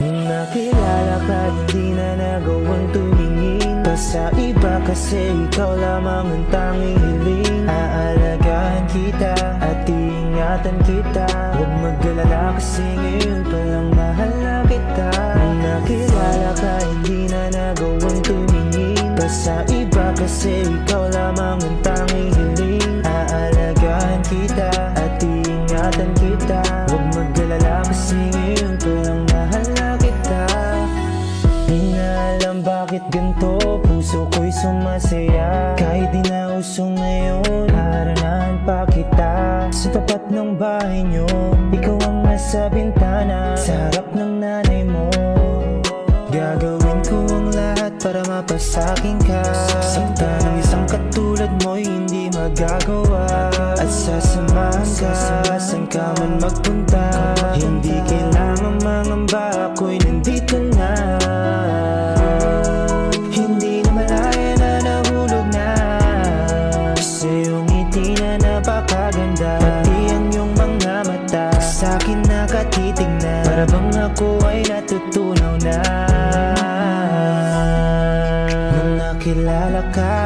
Nung nakilala ka, hindi na nagawang tumingin pa sa iba, kasi ikaw lamang ang tanging hiling. Aalagaan kita at iingatan kita, huwag mag-alala kasi ngayon palang mahal na kita. Nung nakilala ka, hindi na nagawang tumingin pa sa iba, kasi ikaw lamang ang tanging hiling. Aalagaan kita at iingatan kita, huwag mag-alala kasi ngayon palang mahal na kita. Di na alam bakit ganito, puso ko'y sumasaya. Kahit di na uso ngayon, haranahan pa kita. Sa tapat ng bahay nyo, ikaw ang nasa bintana, sa harap ng nanay mo. Gagawin ko ang lahat para mapasakin ka. Sinta ng isang katulad mo'y hindi magagawa. At sasamahan ka, saan ka man magpunta. Hindi kailangan mangamba, ako'y nandito na. Hindi na malaya na nahulog na, sa iyong ngiti na napakaganda. Pati ang iyong mga mata sa'kin nakatitig na, para bang ako ay natutunaw na. Nung nakilala ka,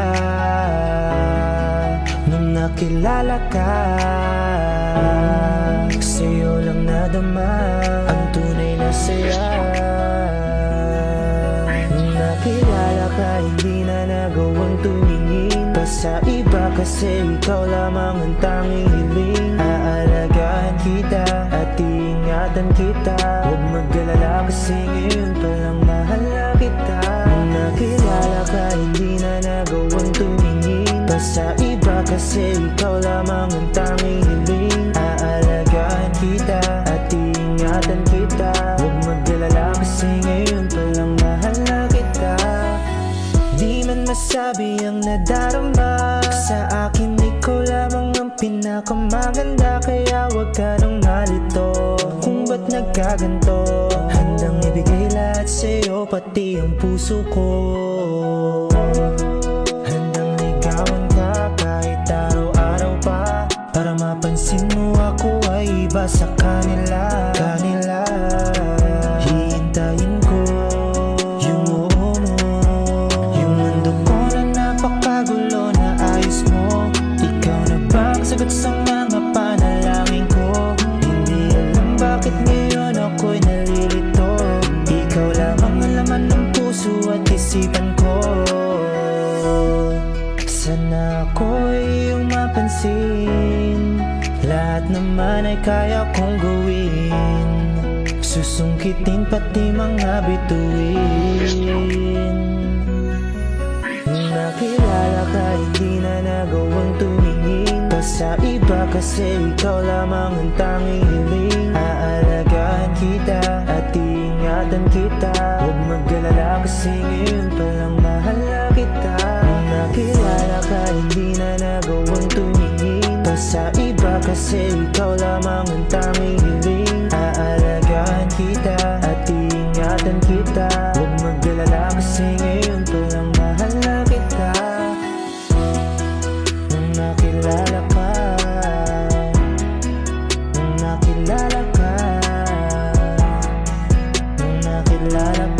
nung nakilala ka, sa'yo lang nadama ang tunay na saya. Nung nakilala ka, hindi na nagawang tumingin pa sa iba, kasi ikaw lamang ang tanging hiling. Aalagaan kita at iingatan kita, huwag mag-alala kasi ngayon palang mahal na kita. Nung nakilala ka, hindi na nagawang tumingin pa sa iba, kasi ikaw lamang ang tanging hiling. Aalagaan kita at iingatan kita, huwag mag-alala kasi ngayon palang mahal na kita. Di man masabi ang nadarama sa akin, ikaw lamang ang pinakamaganda. Kaya huwag ka nang malito kung ba't nagkaganto. Handang ibigay lahat sa'yo, pati ang puso ko. Handang ligawan ka kahit araw-araw pa, para mapansin mo ako ay iba sa kanila. Hihintayin ko yung oo mo, yung mundo ko na napakagulo na ayos mo. Ikaw na ba ang sagot sa mga panalangin ko? Hindi alam bakit ngayon ako'y nalilito. Ikaw lamang ang laman ng puso at isipan ko. Sana ako'y iyong mapansin, lahat naman ay kaya kong gawin. Susungkitin pati mga bituin. Nung nakilala ka, hindi na nagawang tumingin pa sa iba, kasi ikaw lamang ang tanging hiling. Aalagaan kita at iingatan kita, huwag mag-alala kasi ngayon palang mahal na kita. Nung nakilala ka, hindi na nagawang tumingin pa sa iba, kasi ikaw lamang ang tanging hiling. Aalagaan kita at iingatan kita, huwag mag-alala kasi ngayon palang mahal na kita. Nung nakilala ka, nung nakilala ka, nung nakilala ka.